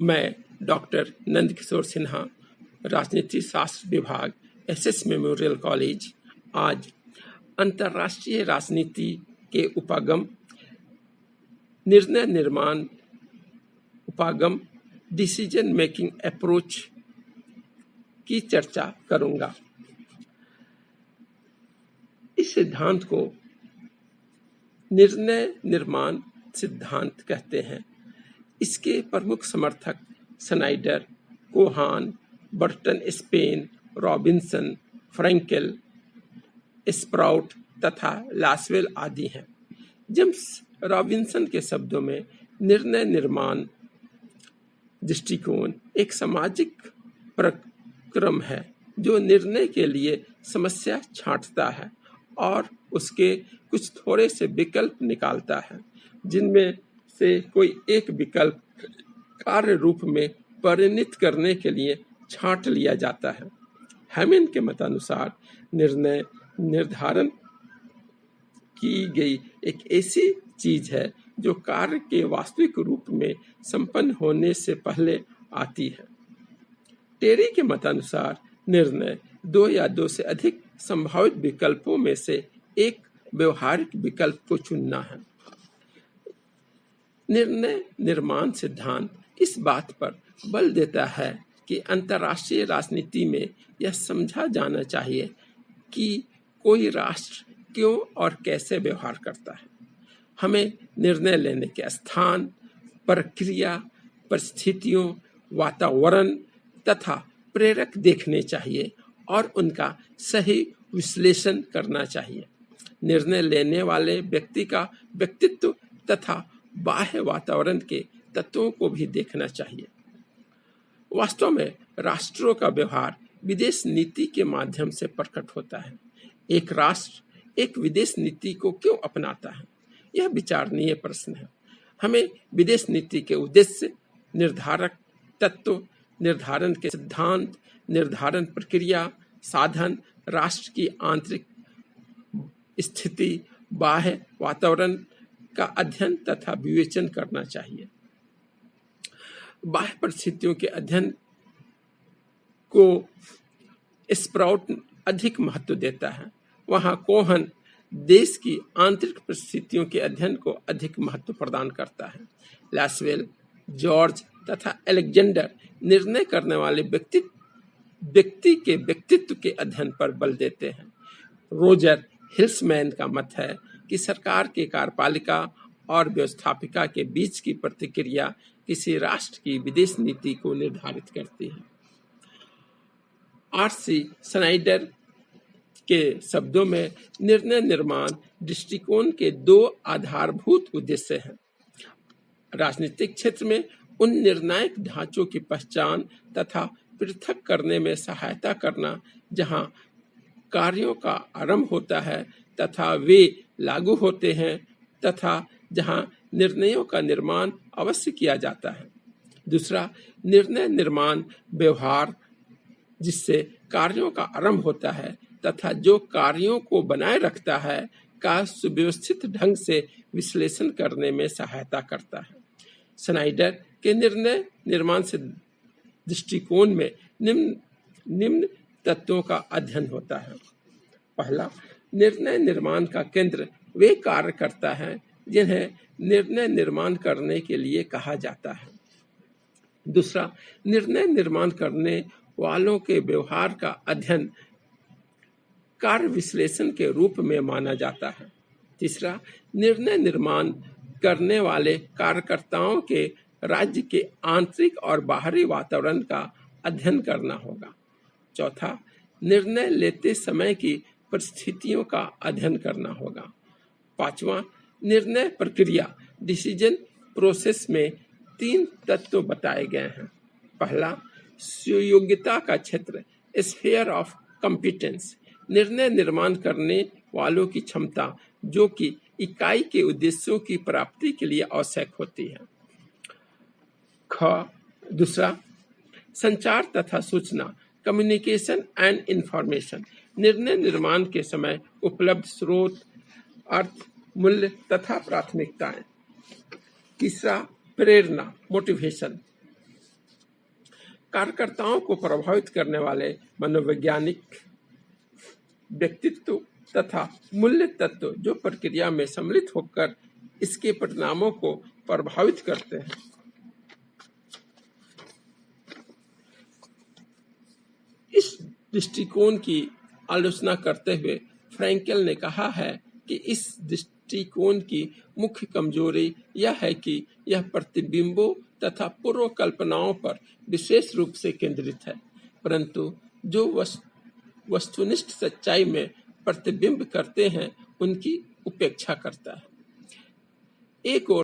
मैं डॉक्टर नंदकिशोर सिन्हा, राजनीति शास्त्र विभाग, एसएस मेमोरियल कॉलेज, आज अंतर्राष्ट्रीय राजनीति के उपागम, निर्णय निर्माण उपागम, डिसीजन मेकिंग अप्रोच की चर्चा करूंगा। इस सिद्धांत को निर्णय निर्माण सिद्धांत कहते हैं। इसके प्रमुख समर्थक Snyder, Cohen, Burton Sapin, Robinson, Frankel, Sprout तथा लासवेल आदि हैं। जेम्स रॉबिन्सन के शब्दों में निर्णय निर्माण दृष्टिकोण एक सामाजिक प्रक्रम है जो निर्णय के लिए समस्या छांटता है और उसके कुछ थोड़े से विकल्प निकालता है, जिनमें से कोई एक विकल्प कार्य रूप में परिणित करने के लिए छांट लिया जाता है। हैमिन के मतानुसार निर्णय निर्धारण की गई एक ऐसी चीज है जो कार्य के वास्तविक रूप में संपन्न होने से पहले आती है। टेरी के मतानुसार निर्णय दो या दो से अधिक संभावित विकल्पों में से एक व्यवहारिक विकल्प को चुनना है। निर्णय निर्माण सिद्धांत इस बात पर बल देता है कि अंतर्राष्ट्रीय राजनीति में यह समझा जाना चाहिए कि कोई राष्ट्र क्यों और कैसे व्यवहार करता है। हमें निर्णय लेने के स्थान, प्रक्रिया, परिस्थितियों, वातावरण तथा प्रेरक देखने चाहिए और उनका सही विश्लेषण करना चाहिए। निर्णय लेने वाले व्यक्ति का व्यक्तित्व तथा बाह्य वातावरण के तत्वों को भी देखना चाहिए। वास्तव में राष्ट्रों का व्यवहार विदेश नीति के माध्यम से प्रकट होता है। एक राष्ट्र एक विदेश नीति को क्यों अपनाता है, यह विचारणीय प्रश्न है। हमें विदेश नीति के उद्देश्य, निर्धारक तत्व, निर्धारण के सिद्धांत, निर्धारण प्रक्रिया, साधन, राष्ट्र की आंतरिक स्थिति, बाह्य वातावरण का अध्ययन तथा विवेचन करना चाहिए। बाह्य परिस्थितियों के अध्ययन को स्प्राउट अधिक महत्व देता है, वहां कोहन देश की आंतरिक परिस्थितियों के अध्ययन को अधिक महत्व प्रदान करता है। लासवेल, जॉर्ज तथा अलेक्जेंडर निर्णय करने वाले व्यक्ति के व्यक्तित्व के अध्ययन पर बल देते हैं। रोजर हिल्समैन का मत है कि सरकार के कार्यपालिका और व्यवस्थापिका के बीच की प्रतिक्रिया किसी राष्ट्र की विदेश नीति को निर्धारित करती है। आर.सी. स्नाइडर के शब्दों में निर्णय निर्माण दृष्टिकोण के दो आधारभूत उद्देश्य हैं। राजनीतिक क्षेत्र में उन निर्णायक ढांचों की पहचान तथा पृथक करने में सहायता करना जहां कार्यों का आरंभ होता है तथा वे लागू होते हैं तथा जहां निर्णयों का निर्माण अवश्य किया जाता है। दूसरा, निर्णय निर्माण व्यवहार जिससे कार्यों का आरंभ होता है तथा जो कार्यों को बनाए रखता है का सुव्यवस्थित ढंग से विश्लेषण करने में सहायता करता है। स्नाइडर के निर्णय निर्माण से दृष्टिकोण में निम्न तत्वों का अध्ययन होता है। पहला, निर्णय निर्माण का केंद्र वे कार्य करता है जिन्हें निर्णय निर्माण करने के लिए कहा जाता है। दूसरा, निर्णय निर्माण करने वालों के व्यवहार का अध्ययन कार्य विश्लेषण के रूप में माना जाता है। तीसरा, निर्णय निर्माण करने वाले कार्यकर्ताओं के राज्य के आंतरिक और बाहरी वातावरण का अध्ययन करना होगा। चौथा, निर्णय लेते समय की परिस्थितियों का अध्ययन करना होगा। पांचवा, निर्णय प्रक्रिया डिसीजन प्रोसेस में 3 तत्व बताए गए हैं। पहला, सुयोग्यता का क्षेत्र स्फीयर ऑफ कॉम्पिटेंस, निर्णय निर्माण करने वालों की क्षमता जो कि इकाई के उद्देश्यों की प्राप्ति के लिए आवश्यक होती है। दूसरा, संचार तथा सूचना कम्युनिकेशन एंड इंफॉर्मेशन, निर्णय निर्माण के समय उपलब्ध स्रोत, अर्थ, मूल्य तथा प्राथमिकताएं। तीसरा, प्रेरणा मोटिवेशन, कार्यकर्ताओं को प्रभावित करने वाले मनोवैज्ञानिक व्यक्तित्व तथा मूल्य तत्व जो प्रक्रिया में सम्मिलित होकर इसके परिणामों को प्रभावित करते हैं। इस दृष्टिकोण की आलोचना करते हुए फ्रैंकल ने कहा है कि इस दृष्टिकोण की मुख्य कमजोरी यह है कि यह प्रतिबिंबों तथा पूर्व कल्पनाओं पर विशेष रूप से केंद्रित है, परंतु जो वस्तुनिष्ठ सच्चाई में प्रतिबिंब करते हैं उनकी उपेक्षा करता है। एक और